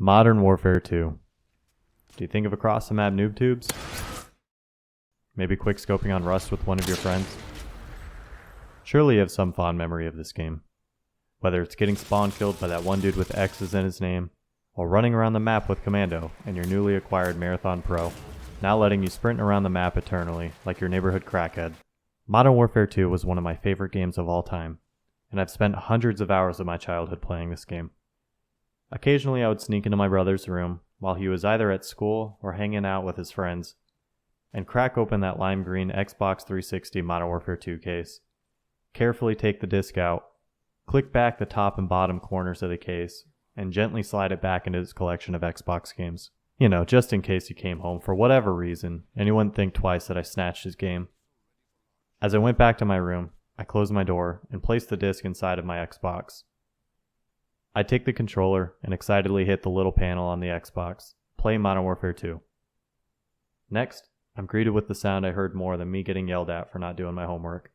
Modern Warfare 2. Do you think of across the map noob tubes? Maybe quick scoping on Rust with one of your friends? Surely you have some fond memory of this game. Whether it's getting spawn killed by that one dude with X's in his name, or running around the map with Commando and your newly acquired Marathon Pro, now letting you sprint around the map eternally like your neighborhood crackhead. Modern Warfare 2 was one of my favorite games of all time, and I've spent hundreds of hours of my childhood playing this game. Occasionally I would sneak into my brother's room while he was either at school or hanging out with his friends, and crack open that lime green Xbox 360 Modern Warfare 2 case. Carefully take the disc out, click back the top and bottom corners of the case, and gently slide it back into his collection of Xbox games. You know, just in case he came home for whatever reason, and he wouldn't think twice that I snatched his game. As I went back to my room, I closed my door and placed the disc inside of my Xbox. I'd take the controller and excitedly hit the little panel on the Xbox, play Modern Warfare 2. Next, I'm greeted with the sound I heard more than me getting yelled at for not doing my homework.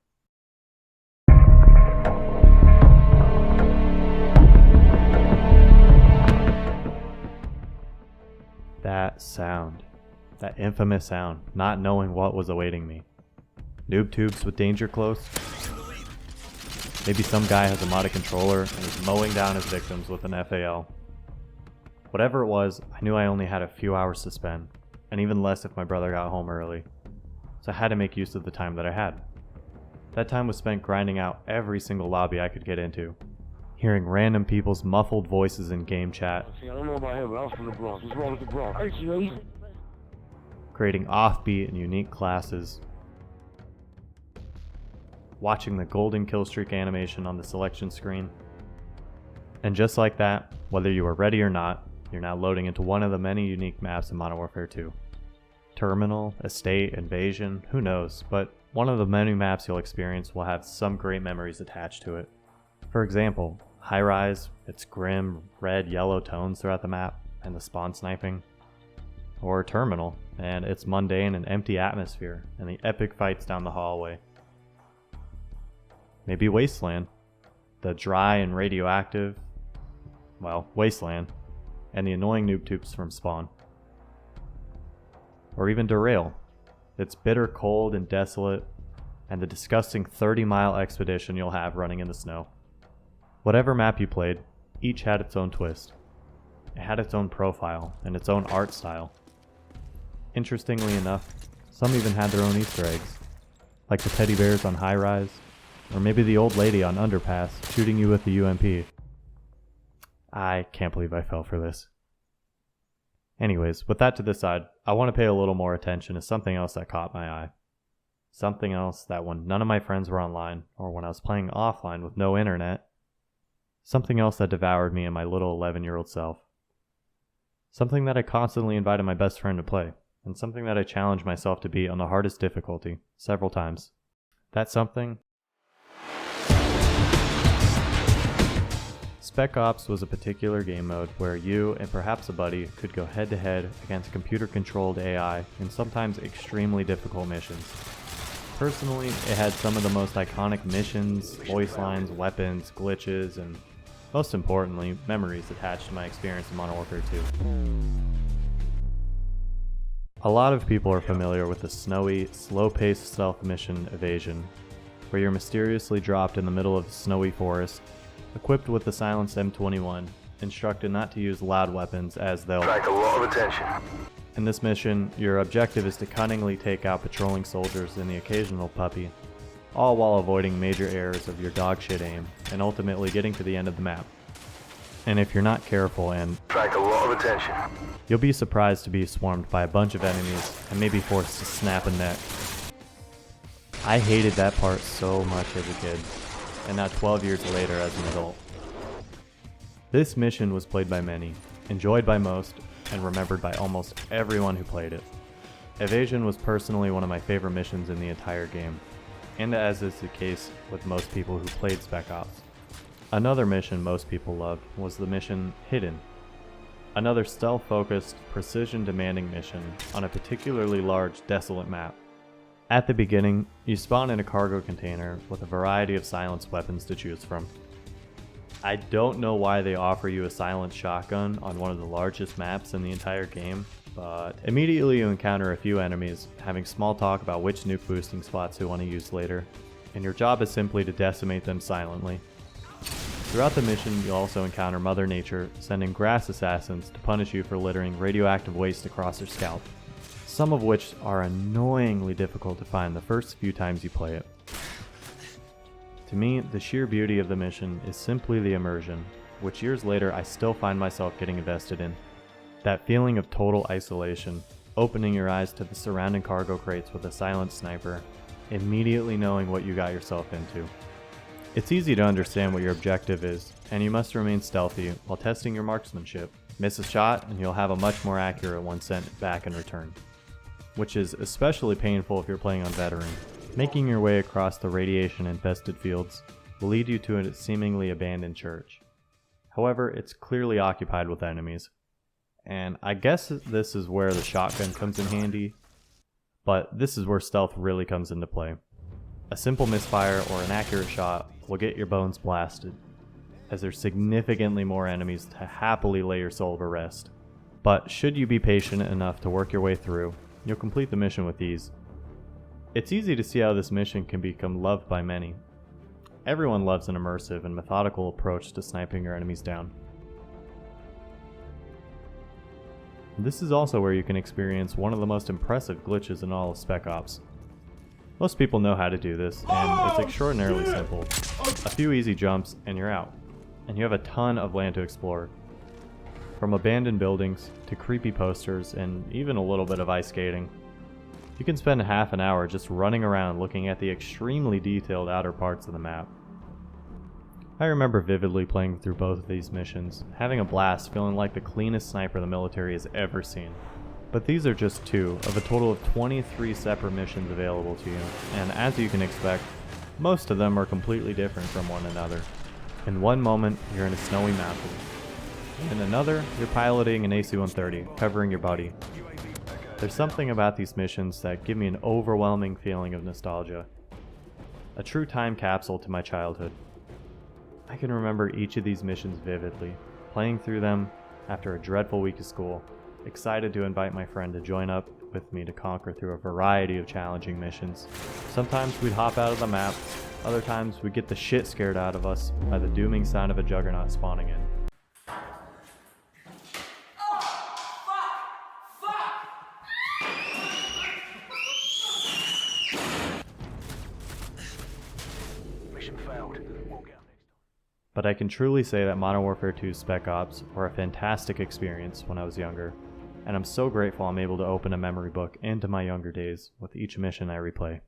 That sound. That infamous sound, not knowing what was awaiting me. Noob tubes with danger close? Maybe some guy has a modded controller and is mowing down his victims with an FAL. Whatever it was, I knew I only had a few hours to spend, and even less if my brother got home early. So I had to make use of the time that I had. That time was spent grinding out every single lobby I could get into, hearing random people's muffled voices in game chat, I don't know about him, but I was from the Bronx. What's wrong with the Bronx? creating offbeat and unique classes, watching the golden killstreak animation on the selection screen. And just like that, whether you are ready or not, you're now loading into one of the many unique maps in Modern Warfare 2. Terminal, Estate, Invasion, who knows, but one of the many maps you'll experience will have some great memories attached to it. For example, High Rise, its grim red yellow tones throughout the map, and the spawn sniping. Or Terminal, and its mundane and empty atmosphere, and the epic fights down the hallway. Maybe Wasteland, the dry and radioactive, wasteland, and the annoying noob tubes from spawn. Or even Derail, its bitter cold and desolate, and the disgusting 30-mile expedition you'll have running in the snow. Whatever map you played, each had its own twist. It had its own profile and its own art style. Interestingly enough, some even had their own Easter eggs, like the teddy bears on High Rise, or maybe the old lady on Underpass shooting you with the UMP. I can't believe I fell for this. Anyways, with that to the side, I want to pay a little more attention to something else that caught my eye. Something else that when none of my friends were online, or when I was playing offline with no internet, something else that devoured me and my little 11-year-old self. Something that I constantly invited my best friend to play, and something that I challenged myself to beat on the hardest difficulty several times. That something? Spec Ops was a particular game mode where you and perhaps a buddy could go head-to-head against computer-controlled AI in sometimes extremely difficult missions. Personally, it had some of the most iconic missions, voice lines, weapons, glitches, and most importantly, memories attached to my experience in Modern Warfare 2. A lot of people are familiar with the snowy, slow-paced stealth mission Evasion, where you're mysteriously dropped in the middle of a snowy forest, equipped with the silenced M21, instructed not to use loud weapons as they'll attract a lot of attention. In this mission, your objective is to cunningly take out patrolling soldiers and the occasional puppy, all while avoiding major errors of your dogshit aim, and ultimately getting to the end of the map. And if you're not careful and attract a lot of attention, you'll be surprised to be swarmed by a bunch of enemies and maybe forced to snap a neck. I hated that part so much as a kid, and now 12 years later as an adult. This mission was played by many, enjoyed by most, and remembered by almost everyone who played it. Evasion was personally one of my favorite missions in the entire game, and as is the case with most people who played Spec Ops. Another mission most people loved was the mission Hidden, another stealth-focused, precision-demanding mission on a particularly large, desolate map. At the beginning, you spawn in a cargo container with a variety of silenced weapons to choose from. I don't know why they offer you a silent shotgun on one of the largest maps in the entire game, but immediately you encounter a few enemies having small talk about which nuke boosting spots they want to use later, and your job is simply to decimate them silently. Throughout the mission, you'll also encounter Mother Nature sending grass assassins to punish you for littering radioactive waste across her scalp, some of which are annoyingly difficult to find the first few times you play it. To me, the sheer beauty of the mission is simply the immersion, which years later I still find myself getting invested in. That feeling of total isolation, opening your eyes to the surrounding cargo crates with a silent sniper, immediately knowing what you got yourself into. It's easy to understand what your objective is, and you must remain stealthy while testing your marksmanship. Miss a shot and you'll have a much more accurate one sent back in return, which is especially painful if you're playing on veteran. Making your way across the radiation-infested fields will lead you to a seemingly abandoned church. However, it's clearly occupied with enemies. And I guess this is where the shotgun comes in handy, but this is where stealth really comes into play. A simple misfire or an accurate shot will get your bones blasted, as there's significantly more enemies to happily lay your soul to rest. But should you be patient enough to work your way through, you'll complete the mission with ease. It's easy to see how this mission can become loved by many. Everyone loves an immersive and methodical approach to sniping your enemies down. This is also where you can experience one of the most impressive glitches in all of Spec Ops. Most people know how to do this, and it's extraordinarily simple. A few easy jumps and you're out, and you have a ton of land to explore. From abandoned buildings to creepy posters and even a little bit of ice skating. You can spend half an hour just running around looking at the extremely detailed outer parts of the map. I remember vividly playing through both of these missions, having a blast feeling like the cleanest sniper the military has ever seen. But these are just 2 of a total of 23 separate missions available to you, and as you can expect, most of them are completely different from one another. In one moment, you're in a snowy mountain. In another, you're piloting an AC-130, covering your buddy. There's something about these missions that give me an overwhelming feeling of nostalgia. A true time capsule to my childhood. I can remember each of these missions vividly, playing through them after a dreadful week of school, excited to invite my friend to join up with me to conquer through a variety of challenging missions. Sometimes we'd hop out of the map, other times we'd get the shit scared out of us by the dooming sound of a juggernaut spawning in. But I can truly say that Modern Warfare 2's Spec Ops were a fantastic experience when I was younger, and I'm so grateful I'm able to open a memory book into my younger days with each mission I replay.